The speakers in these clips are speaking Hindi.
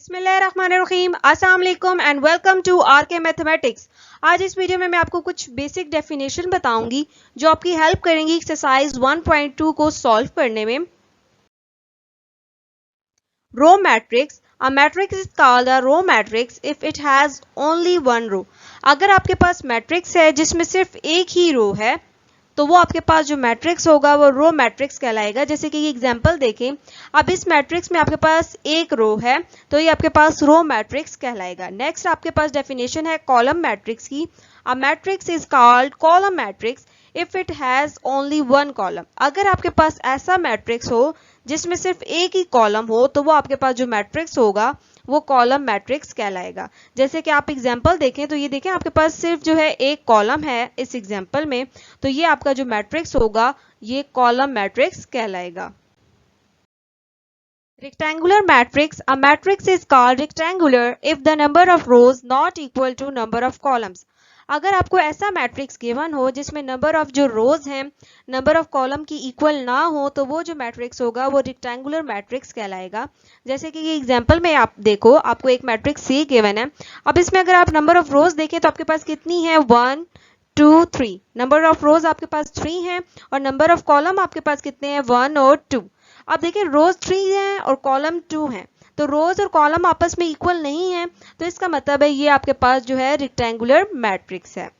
बिस्मिल्लाहिर्रहमानिर्रहीम, अस्सलाम वालेकुम and welcome to RK mathematics. आज इस वीडियो में मैं आपको कुछ बेसिक डेफिनेशन बताऊंगी जो आपकी हेल्प करेंगी एक्सरसाइज 1.2 को सॉल्व करने में। Row matrix, a matrix is called a row matrix if it has only one row. अगर आपके पास मैट्रिक्स है जिसमें सिर्फ एक ही रो है तो वो आपके पास जो मैट्रिक्स होगा वो रो मैट्रिक्स कहलाएगा। जैसे कि एग्जांपल देखें, अब इस मैट्रिक्स में आपके पास एक रो है तो ये आपके पास रो मैट्रिक्स कहलाएगा। नेक्स्ट आपके पास डेफिनेशन है कॉलम मैट्रिक्स की। अ matrix is called column matrix if it has only one column. अगर आपके पास ऐसा मैट्रिक्स हो जिसमें सिर्फ एक ही कॉलम हो तो वो आपके पास जो मैट्रिक्स होगा वो कॉलम मैट्रिक्स कहलाएगा। जैसे कि आप एग्जांपल देखें तो ये देखें आपके पास सिर्फ जो है एक कॉलम है इस एग्जांपल में, तो ये आपका जो मैट्रिक्स होगा ये कॉलम मैट्रिक्स कहलाएगा। Rectangular matrix, a matrix is called rectangular if the number of rows not equal to number of columns. अगर आपको ऐसा मैट्रिक्स गिवन हो जिसमें नंबर ऑफ जो रोज हैं नंबर ऑफ कॉलम की इक्वल ना हो तो वो जो मैट्रिक्स होगा वो रेक्टेंगुलर मैट्रिक्स कहलाएगा। जैसे कि ये एग्जांपल में आप देखो, आपको एक मैट्रिक्स सी गिवन है। अब इसमें अगर आप नंबर ऑफ रोज देखें तो आपके पास कितनी है, 1 2 3। नंबर ऑफ रोज आपके पास 3 है और नंबर ऑफ कॉलम आपके पास कितने हैं, 1 और 2। अब देखिए रोज 3 है और कॉलम 2 है, तो रोज और कॉलम आपस में इक्वल नहीं है, तो इसका मतलब है ये आपके पास जो है रेक्टेंगुलर मैट्रिक्स है।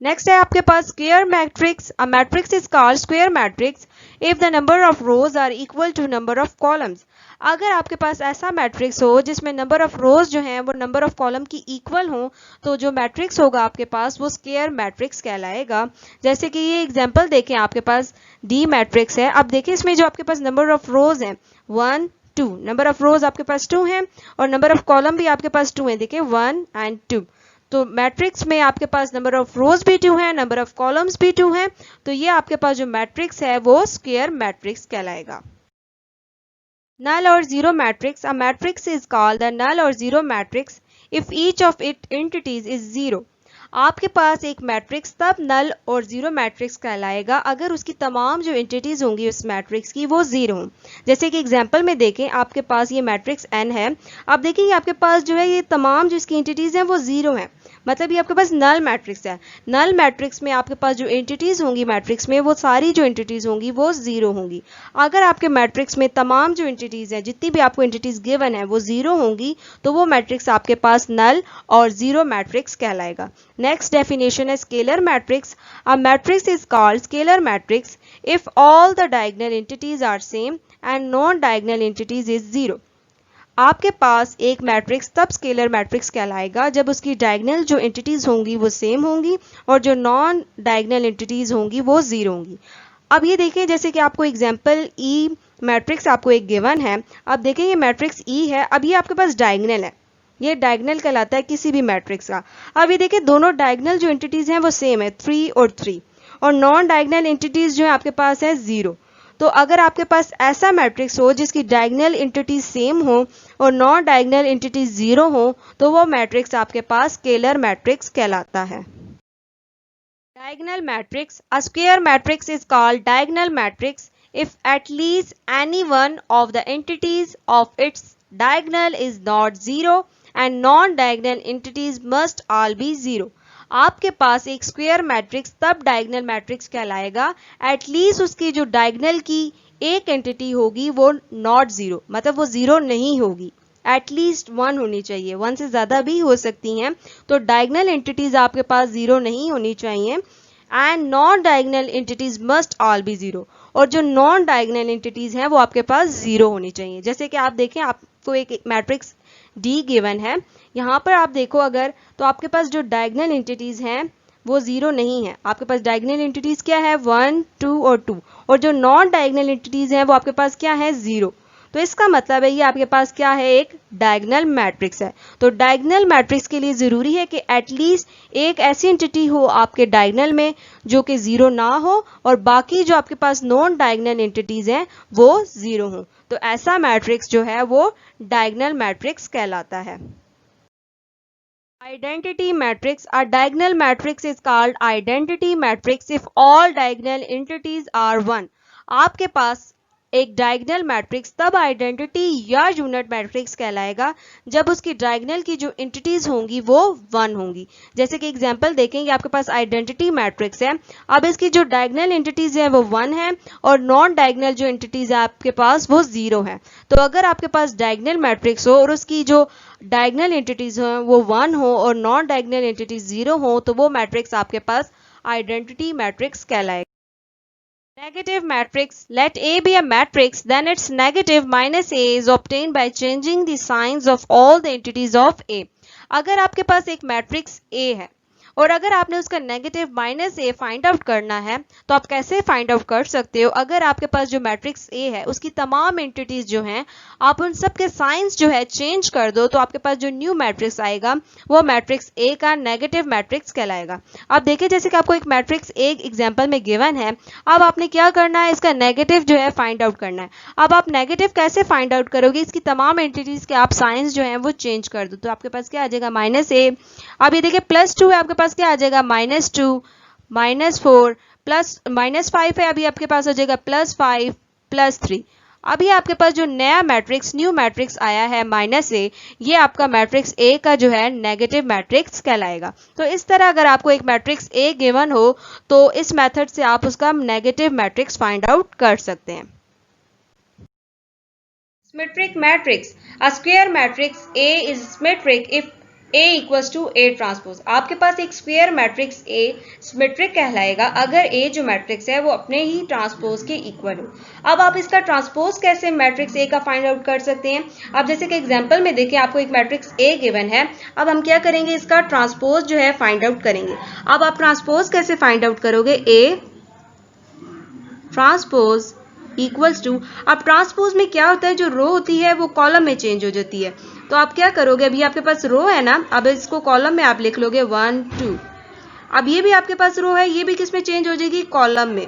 नेक्स्ट है आपके पास square matrix. A matrix is called square matrix if the number of rows are equal to number of columns. अगर आपके पास ऐसा मैट्रिक्स हो जिसमें नंबर ऑफ रोज जो हैं वो नंबर ऑफ कॉलम की इक्वल हो तो जो मैट्रिक्स होगा आपके पास वो स्क्वायर मैट्रिक्स कहलाएगा। जैसे कि ये एग्जांपल देखें, आपके पास डी मैट्रिक्स है। अब देखिए इसमें जो आपके पास नंबर ऑफ रोज हैं 1 2, नंबर ऑफ रोज आपके पास 2 हैं और नंबर ऑफ कॉलम भी आपके पास 2 हैं। देखिए 1 एंड 2, तो मैट्रिक्स में आपके पास नंबर ऑफ रोज भी 2 है, नंबर ऑफ कॉलम्स भी 2 है, तो ये आपके पास जो मैट्रिक्स है वो स्क्वायर मैट्रिक्स कहलाएगा। नल और zero matrix. A matrix is called the null और zero matrix if each of it entities is zero. आपके पास एक मैट्रिक्स तब नल और जीरो मैट्रिक्स कहलाएगा अगर उसकी तमाम जो एंटिटीज होंगी उस मैट्रिक्स की वो जीरो हों। जैसे कि एग्जांपल में देखें, आपके पास ये मैट्रिक्स एन है। अब देखिए आपके पास जो है ये तमाम जो इसकी एंटिटीज हैं वो जीरो हैं, मतलब ये आपके पास नल मैट्रिक्स है। नल मैट्रिक्स में आपके पास जो एंटिटीज होंगी मैट्रिक्स में वो सारी जो एंटिटीज होंगी वो जीरो होंगी। अगर आपके मैट्रिक्स में तमाम जो एंटिटीज हैं, जितनी भी आपको एंटिटीज गिवन है वो जीरो होंगी तो वो मैट्रिक्स आपके पास नल और जीरो मैट्रिक्स कहलाएगा। नेक्स्ट डेफिनेशन है scalar matrix. A matrix is called scalar matrix if all the diagonal entities are same and non diagonal entities is zero. आपके पास एक मैट्रिक्स तब स्केलर मैट्रिक्स कहलाएगा जब उसकी डायगोनल जो एंटिटीज होंगी वो सेम होंगी और जो नॉन डायगोनल एंटिटीज होंगी वो जीरो होंगी। अब ये देखें, जैसे कि आपको एग्जांपल ई मैट्रिक्स आपको एक गिवन है। अब देखें ये मैट्रिक्स ई है, अब ये आपके पास डायगोनल है, ये डायगोनल कहलाता है किसी भी मैट्रिक्स का। अब ये देखिए दोनों डायगोनल जो एंटिटीज हैं वो सेम है, 3 और 3, और नॉन डायगोनल एंटिटीज जो है आपके पास है 0। तो अगर आपके पास ऐसा मैट्रिक्स हो जिसकी डायगोनल एंटिटीज सेम हो और नॉन डायगोनल एंटिटीज 0 हो तो वो मैट्रिक्स आपके पास स्केलर मैट्रिक्स कहलाता है। Diagonal matrix. A square matrix is called diagonal matrix if at least any one of the entities of its diagonal is not zero and non-diagonal entities must all be zero। आपके पास एक स्क्वायर मैट्रिक्स तब डायगोनल मैट्रिक्स कहलाएगा एटलीस्ट उसकी जो डायगोनल की एक एंटिटी होगी वो नॉट जीरो, मतलब वो जीरो नहीं होगी, एटलीस्ट 1 होनी चाहिए, 1 से ज्यादा भी हो सकती हैं। तो डायगोनल एंटिटीज आपके पास जीरो नहीं होनी चाहिए and non diagonal entities must all B zero, और जो नॉन डायगोनल एंटिटीज हैं वो आपके पास जीरो होनी चाहिए। जैसे कि आप देखें, आपको एक मैट्रिक्स डी गिवन है, यहाँ पर आप देखो अगर तो आपके पास जो डायगोनल एंटिटीज हैं वो जीरो नहीं है। आपके पास डायगोनल एंटिटीज क्या है, 1 2 और 2, और जो नॉन डायगोनल एंटिटीज हैं वो आपके पास क्या है, जीरो। तो इसका मतलब है ये आपके पास क्या है, एक डायगोनल मैट्रिक्स है। तो डायगोनल मैट्रिक्स के लिए जरूरी है कि एटलीस्ट एक ऐसी एंटिटी हो आपके डायगोनल में जो कि जीरो ना हो और बाकी जो आपके पास नॉन डायगोनल एंटिटीज हैं वो जीरो हो, तो ऐसा मैट्रिक्स जो है वो डायगोनल मैट्रिक्स कहलाता है। Identity matrix. A diagonal matrix is called identity matrix if all diagonal entities are 1। आपके पास एक डायगोनल मैट्रिक्स तब आइडेंटिटी या यूनिट मैट्रिक्स कहलाएगा जब उसकी डायगोनल की जो एंटिटीज होंगी वो 1 होंगी। जैसे कि एग्जांपल देखेंगे, आपके पास आइडेंटिटी मैट्रिक्स है, अब इसकी जो डायगोनल एंटिटीज है वो 1 है और नॉन डायगोनल जो एंटिटीज है आपके पास वो 0 है। तो अगर आपके पास डायगोनल मैट्रिक्स हो और उसकी जो डायगोनल एंटिटीज हो वो 1 हो और नॉन डायगोनल एंटिटीज 0 हो तो वो मैट्रिक्स आपके पास आइडेंटिटी मैट्रिक्स कहलाएगा। Negative matrix. Let A be a matrix, then its negative minus A is obtained by changing the signs of all the entities of A. अगर आपके पास एक मैट्रिक्स A है और अगर आपने उसका नेगेटिव माइनस ए फाइंड आउट करना है तो आप कैसे फाइंड आउट कर सकते हो? अगर आपके पास जो मैट्रिक्स ए है उसकी तमाम एंटिटीज जो हैं आप उन सब के साइंस जो है चेंज कर दो तो आपके पास जो न्यू मैट्रिक्स आएगा वो मैट्रिक्स ए का नेगेटिव मैट्रिक्स कहलाएगा। अब देखिए, जैसे कि आपको एक मैट्रिक्स ए एग्जाम्पल में गिवन है, अब आपने क्या करना है, इसका नेगेटिव जो है फाइंड आउट करना है। अब आप नेगेटिव कैसे फाइंड आउट करोगे? इसकी तमाम एंटिटीज के आप साइंस जो है वो चेंज कर दो तो आपके पास क्या आ जाएगा, माइनस ए। अब ये देखिए +2 है, आपके पास क्या आ जाएगा, -2, -4 प्लस -5 है, अभी आपके पास आ जाएगा +5 +3। अभी आपके पास जो नया मैट्रिक्स न्यू मैट्रिक्स आया है -a, ये आपका मैट्रिक्स ए का जो है नेगेटिव मैट्रिक्स कहलाएगा। तो इस तरह अगर आपको एक मैट्रिक्स ए गिवन हो तो इस मेथड से आप उसका नेगेटिव मैट्रिक्स फाइंड आउट कर सकते हैं। Symmetric matrix. A square matrix A is symmetric if A equals to A transpose. आपके पास एक स्क्वायर मैट्रिक्स A सिमेट्रिक कहलाएगा अगर A जो मैट्रिक्स है वो अपने ही ट्रांसपोज के इक्वल हो। अब आप इसका ट्रांसपोज कैसे मैट्रिक्स A का फाइंड आउट कर सकते हैं? अब जैसे कि एग्जांपल में देखें, आपको एक मैट्रिक्स A गिवन है, अब हम क्या करेंगे, इसका ट्रांसपोज जो है फाइंड आउट करेंगे। अब आप ट्रांसपोज कैसे फाइंड आउट करोगे? A ट्रांसपोज इक्वल्स टू, अब ट्रांसपोज में क्या होता है, जो रो होती है वो कॉलम में चेंज हो जाती है। तो आप क्या करोगे, अभी आपके पास रो है ना, अब इसको कॉलम में आप लिख लोगे 1 2। अब ये भी आपके पास रो है, ये भी किस में चेंज हो जाएगी, कॉलम में,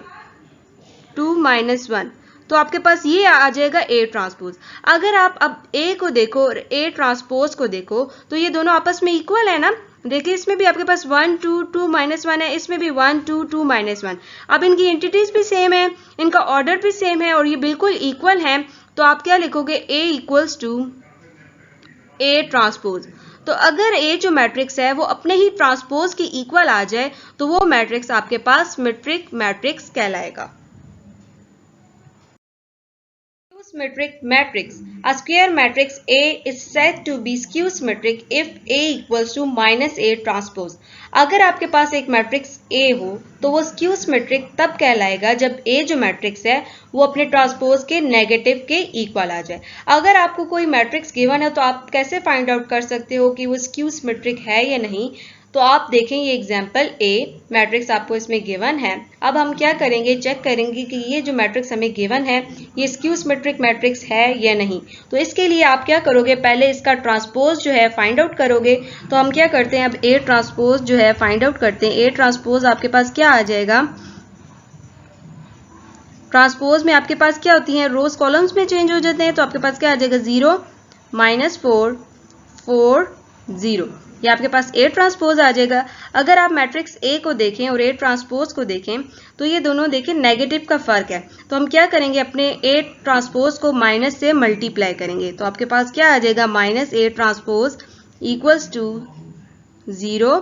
2 -1। तो आपके पास ये आ जाएगा A ट्रांसपोज। अगर आप अब A को देखो और A ट्रांसपोज को देखो तो ये दोनों आपस में इक्वल है ना। देखिए, इसमें भी आपके पास 1 2 2 -1 है, इसमें भी 1 2 2 -1। अब इनकी एंटिटीज भी सेम है, इनका ऑर्डर भी सेम है और ये बिल्कुल इक्वल है। तो आप क्या लिखोगे, A equals to A transpose. तो अगर A जो मैट्रिक्स है वो अपने ही ट्रांसपोज के इक्वल आ जाए तो वो मैट्रिक्स आपके पास सिमेट्रिक मैट्रिक्स कहलाएगा। Symmetric matrix. A square matrix A is said to be skew symmetric if A equals to -A transpose. अगर आपके पास एक मैट्रिक्स A हो तो वो स्क्यू सिमेट्रिक तब कहलाएगा जब A जो मैट्रिक्स है वो अपने ट्रांसपोज के नेगेटिव के इक्वल आ जाए। अगर आपको कोई मैट्रिक्स गिवन है तो आप कैसे फाइंड आउट कर सकते हो कि वो स्क्यू सिमेट्रिक है या नहीं? तो आप देखें, ये एग्जाम्पल A मैट्रिक्स आपको इसमें गिवन है। अब हम क्या करेंगे, चेक करेंगे कि ये जो मैट्रिक्स हमें गिवन है ये स्क्यू सिमेट्रिक मैट्रिक्स है या नहीं। तो इसके लिए आप क्या करोगे, पहले इसका ट्रांसपोज जो है फाइंड आउट करोगे। तो हम क्या करते हैं, अब A ट्रांसपोज जो है फाइंड आउट करते हैं। A ट्रांसपोज आपके पास क्या आ जाएगा, ट्रांसपोज में आपके पास क्या होती हैं, रोज कॉलम्स में चेंज हो जाते हैं। तो आपके पास क्या आ जाएगा, 0 -4 4 0, ये आपके पास A ट्रांसपोज आ जाएगा। अगर आप मैट्रिक्स A को देखें और A ट्रांसपोज को देखें तो ये दोनों देखें नेगेटिव का फर्क है। तो हम क्या करेंगे, अपने A ट्रांसपोज को माइनस से मल्टीप्लाई करेंगे। तो आपके पास क्या आ जाएगा, -A ट्रांसपोज इक्वल्स टू 0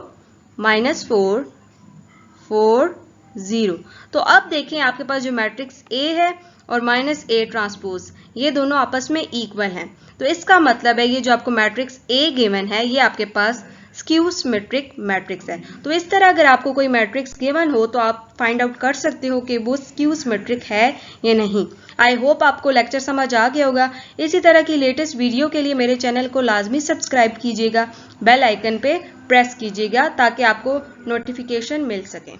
-4 4 0। तो अब देखें, आपके पास जो मैट्रिक्स A है और -A ट्रांसपोज ये दोनों आपस में इक्वल हैं। तो इसका मतलब है ये जो आपको मैट्रिक्स A गिवन है ये आपके पास स्क्यू सिमेट्रिक मैट्रिक्स है। तो इस तरह अगर आपको कोई मैट्रिक्स गिवन हो तो आप फाइंड आउट कर सकते हो कि वो स्क्यू सिमेट्रिक है या नहीं। आई होप आपको लेक्चर समझ आ गया होगा। इसी तरह की लेटेस्ट वीडियो के लिए मेरे चैनल को लाजमी सब्सक्राइब कीजिएगा, बेल आइकन पे प्रेस कीजिएगा ताकि आपको नोटिफिकेशन मिल सके।